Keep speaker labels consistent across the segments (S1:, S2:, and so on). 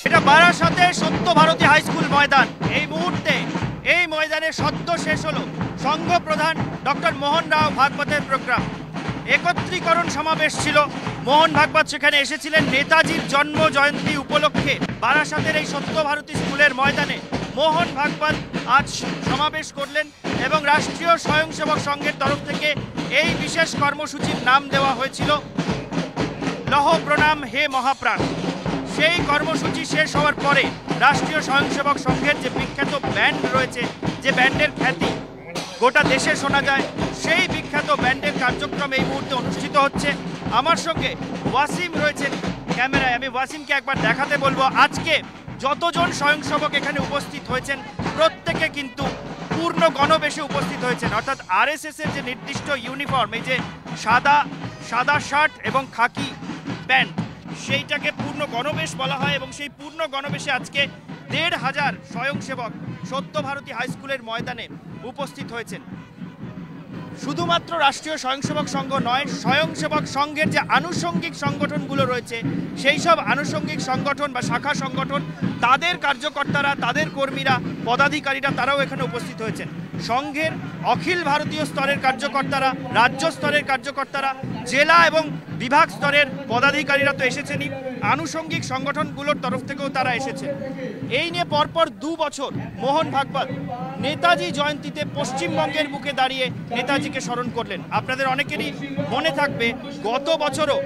S1: এটা বারাসাতে সত্য ভারতী হাই স্কুল ময়দান। এই মুহূর্তে এই ময়দানে সদ্য শেষ হলো সংঘ প্রধান ডক্টর মোহন রাও ভাগবতের প্রোগ্রাম। একত্রীকরণ সমাবেশ ছিল। মোহন ভাগবত সেখানে এসেছিলেন নেতাজির জন্ম জয়ন্তী উপলক্ষে। বারাসাতের এই সত্য ভারতী স্কুলের ময়দানে মোহন ভাগবত আজ সমাবেশ করলেন এবং রাষ্ট্রীয় স্বয়ংসেবক সংঘের তরফ থেকে এই বিশেষ কর্মসূচির নাম দেওয়া হয়েছিল লহ প্রণাম হে মহাপ্রাণ। সেই কর্মসূচি শেষ হওয়ার পরে রাষ্ট্রীয় স্বয়ংসেবক সংঘের যে বিখ্যাত ব্যান্ড রয়েছে, যে ব্যান্ডের খ্যাতি গোটা দেশে শোনা যায়, সেই বিখ্যাত ব্যান্ডের কার্যক্রম এই মুহূর্তে অনুষ্ঠিত হচ্ছে। আমার সঙ্গে ওয়াসিম রয়েছেন ক্যামেরায়। আমি ওয়াসিমকে একবার দেখাতে বলবো আজকে যতজন স্বয়ংসেবক এখানে উপস্থিত হয়েছেন প্রত্যেকে কিন্তু পূর্ণ গণবেশে উপস্থিত হয়েছেন। অর্থাৎ আরএসএস এর যে নির্দিষ্ট ইউনিফর্ম, এই যে সাদা শার্ট এবং খাকি প্যান্ট, সেইটাকে পূর্ণ গণবেশ বলা হয় এবং সেই পূর্ণ গণবেশে আজকে ১৫০০ স্বয়ংসেবক সত্য ভারতী হাই স্কুলের ময়দানে উপস্থিত হয়েছেন। শুধুমাত্র রাষ্ট্রীয় স্বয়ংসেবক সংঘ নয়, স্বয়ংসেবক সংঘের যে আনুষঙ্গিক সংগঠনগুলো রয়েছে সেই সব আনুষঙ্গিক সংগঠন বা শাখা সংগঠন, তাদের কার্যকর্তারা, তাদের কর্মীরা, পদাধিকারীরা তারাও এখানে উপস্থিত হয়েছেন। সংঘের অখিল ভারতীয় স্তরের কার্যকর্তারা, রাজ্য স্তরের কার্যকর্তারা, জেলা এবং বিভাগ স্তরের পদাধিকারীরা তো এসেছেনই, আনুষঙ্গিক সংগঠনগুলোর তরফ থেকেও তারা এসেছেন। এই নিয়ে পরপর ২ বছর মোহন ভাগবত নেতাজি জয়ন্তীতে পশ্চিমবঙ্গের বুকে দাঁড়িয়ে নেতাজিকে স্মরণ করলেন। আপনাদের অনেকেরই মনে থাকবে গত বছরও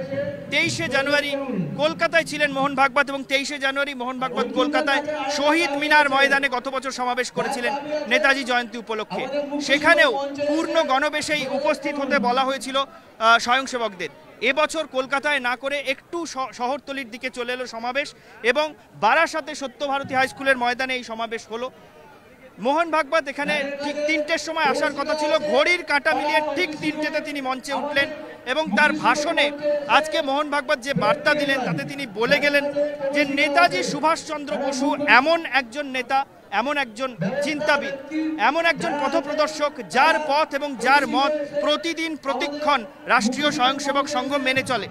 S1: ২৩শে জানুয়ারি কলকাতায় ছিলেন মোহন ভাগবত এবং ২৩শে জানুয়ারি মোহন ভাগবত কলকাতায় শহীদ মিনার ময়দানে গত বছর সমাবেশ করেছিলেন নেতাজি জয়ন্তী উপলক্ষে। সেখানেও পূর্ণ গণবেশেই উপস্থিত হতে বলা হয়েছিল স্বয়ংসেবকদের। এবছর কলকাতায় না করে একটু শহরতলির দিকে চলে এলো সমাবেশ এবং বারাসাতে সত্য ভারতী হাই স্কুলের ময়দানে এই সমাবেশ হলো। মোহন ভাগবত এখানে ঠিক ৩টের সময় আসার কথা ছিল, ঘড়ির কাঁটা মিলিয়ে ঠিক ৩টেতে তিনি মঞ্চে উঠলেন এবং তার ভাষণে আজকে মোহন ভাগবত যে বার্তা দিলেন তাতে তিনি বলে গেলেন যে নেতাজি সুভাষচন্দ্র বসু এমন একজন নেতা, এমন একজন চিন্তাবিদ, এমন একজন পথপ্রদর্শক যার পথ এবং যার মত প্রতিদিন প্রতিক্ষণ রাষ্ট্রীয় স্বয়ংসেবক সংঘ মেনে চলে।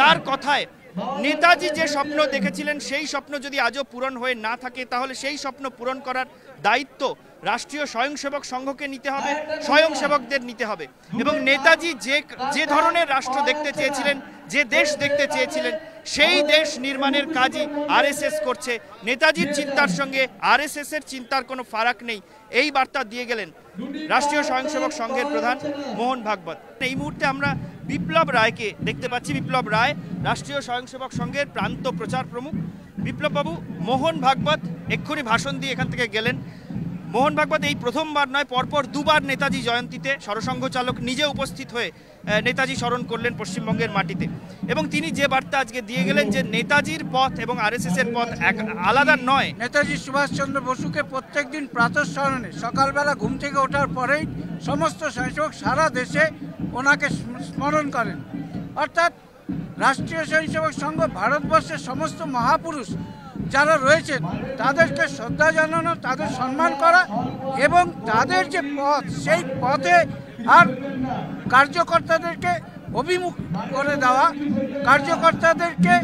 S1: তার কথায় নেতাজি যে স্বপ্ন দেখেছিলেন সেই স্বপ্ন যদি আজও পূরণ হয়ে না থাকে তাহলে সেই স্বপ্ন পূরণ করার দায়িত্ব রাষ্ট্রীয় স্বয়ংসেবক সংঘকে নিতে হবে, স্বয়ংসেবকদের নিতে হবে। এবং নেতাজি যে ধরনের রাষ্ট্র দেখতে চেয়েছিলেন, যে দেশ দেখতে চেয়েছিলেন, সেই দেশ নির্মাণের কাজই আরএসএস করছে। নেতাজির চিন্তার সঙ্গে আরএসএস এর চিন্তার কোনো ফারাক নেই, এই বার্তা দিয়ে গেলেন রাষ্ট্রীয় স্বয়ংসেবক সংঘের প্রধান মোহন ভাগবত। এই মুহূর্তে আমরা বিপ্লব রায়কে দেখতে পাচ্ছি। বিপ্লব রায় রাষ্ট্রীয় স্বয়ংসেবক সংঘের প্রান্ত প্রচার প্রমুখ। বিপ্লববাবু, মোহন ভাগবত এক্ষুনি ভাষণ দিয়ে এখান থেকে গেলেন। মোহন ভাগবত এই প্রথমবার নয়, পরপর ২বার নেতাজি জয়ন্তীতে সরসংঘ চালক নিজে উপস্থিত হয়ে নেতাজি স্মরণ করলেন পশ্চিমবঙ্গের মাটিতে এবং তিনি যে বার্তা আজকে দিয়ে গেলেন যে নেতাজির পথ এবং আরএসএস এর পথ আলাদা নয়।
S2: নেতাজি সুভাষচন্দ্র বসুকে প্রত্যেকদিন প্রাতঃস্মরণে সকালবেলা ঘুম থেকে ওঠার পরেই সমস্ত স্বয়ংসেবক সারা দেশে ওনাকে স্মরণ করেন। অর্থাৎ রাষ্ট্রীয় স্বয়ংসেবক সংঘ ভারতবর্ষের সমস্ত মহাপুরুষ যারা রয়েছেন তাদেরকে শ্রদ্ধা জানানো, তাদের সম্মান করা এবং তাদের যে পথ সেই পথে আর কার্যকর্তাদেরকে অভিমুখ করে দেওয়া, কার্যকর্তাদেরকে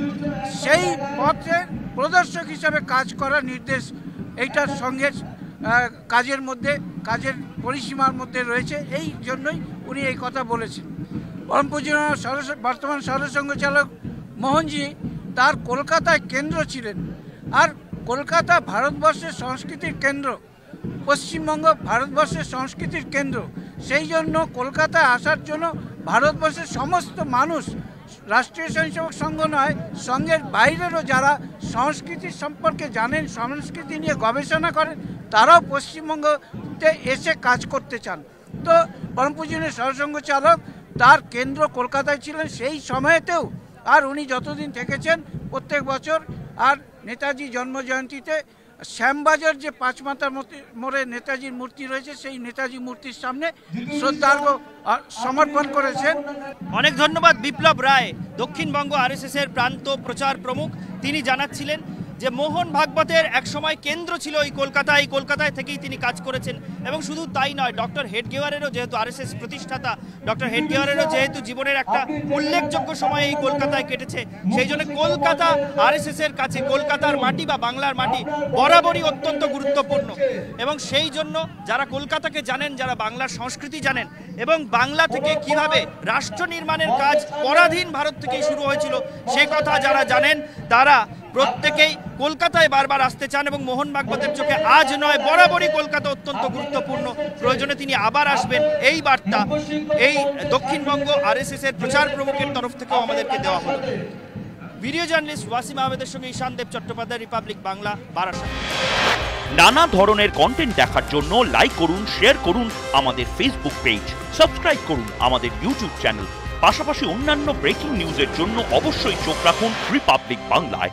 S2: সেই পথে প্রদর্শক হিসাবে কাজ করার নির্দেশ এইটার সঙ্গে কাজের মধ্যে, কাজের পরিসীমার মধ্যে রয়েছে। এই জন্যই উনি এই কথা বলেছেন। পরম পূজনীয় বর্তমান সরসংঘ চালক মোহনজি তার কলকাতায় কেন্দ্র ছিলেন, আর কলকাতা ভারতবর্ষের সংস্কৃতির কেন্দ্র, পশ্চিমবঙ্গ ভারতবর্ষের সংস্কৃতির কেন্দ্র। সেই জন্য কলকাতায় আসার জন্য ভারতবর্ষের সমস্ত মানুষ, রাষ্ট্রীয় স্বয়ংসেবক সংঘ নয়, সংঘের বাইরেরও যারা সংস্কৃতির সম্পর্কে জানেন, সংস্কৃতি নিয়ে গবেষণা করেন, তারাও পশ্চিমবঙ্গতে এসে কাজ করতে চান। তো পরম পূজনীয় সরসংঘ চালক তার কেন্দ্র কলকাতায় ছিলেন সেই সময়তেও, আর উনি যতদিন থেকেছেন প্রত্যেক বছর। আর নেতাজি জন্মজয়ন্তীতে শ্যামবাজার যে পাঁচমাথার মোড়ে নেতাজির মূর্তি রয়েছে সেই নেতাজি মূর্তির সামনে শ্রদ্ধার্ঘ্য সমর্পণ করেছেন।
S1: অনেক ধন্যবাদ বিপ্লব রায়, দক্ষিণবঙ্গ আরএসএস এর প্রান্ত প্রচার প্রমুখ। তিনি জানাচ্ছিলেন যে মোহন ভাগবতের একসময় কেন্দ্র ছিল এই কলকাতায়, এই কলকাতায় থেকেই তিনি কাজ করেছেন। এবং শুধু তাই নয়, ডক্টর হেডগেওয়ারেরও যেহেতু আরএসএস প্রতিষ্ঠাতা, ডক্টর হেডগেওয়ারেরও যেহেতু জীবনের একটা উল্লেখযোগ্য সময় এই কলকাতায় কেটেছে, সেই জন্য কলকাতা আরএসএস এর কাছে কলকাতার মাটি বা বাংলার মাটি বরাবরই অত্যন্ত গুরুত্বপূর্ণ। এবং সেই জন্য যারা কলকাতাকে জানেন, যারা বাংলার সংস্কৃতি জানেন এবং বাংলা থেকে কিভাবে রাষ্ট্র নির্মাণের কাজ পরাধীন ভারত থেকেই শুরু হয়েছিল সে কথা যারা জানেন, তারা প্রত্যেকেই কলকাতায় বারবার আসতে চান। এবং মোহন ভাগবতের চোখে আজ নয়, বরাবরই কলকাতা অত্যন্ত গুরুত্বপূর্ণ। প্রয়োজনে তিনি আবার আসবেন, এই বার্তা এই দক্ষিণবঙ্গ আরএসএস এর প্রচার প্রমুখের তরফ থেকেও আমাদেরকে দেওয়া হলো। ভিডিও জার্নালিস্ট ওয়াসিম আহমেদের সঙ্গে ঈশান দেব চট্টোপাধ্যায়, রিপাবলিক বাংলা, বারাসাত।
S3: নানা ধরনের কন্টেন্ট দেখার জন্য লাইক করুন, শেয়ার করুন আমাদের ফেসবুক পেজ, সাবস্ক্রাইব করুন আমাদের ইউটিউব চ্যানেল। পাশাপাশি অন্যান্য ব্রেকিং নিউজের জন্য অবশ্যই চোখ রাখুন রিপাবলিক বাংলায়।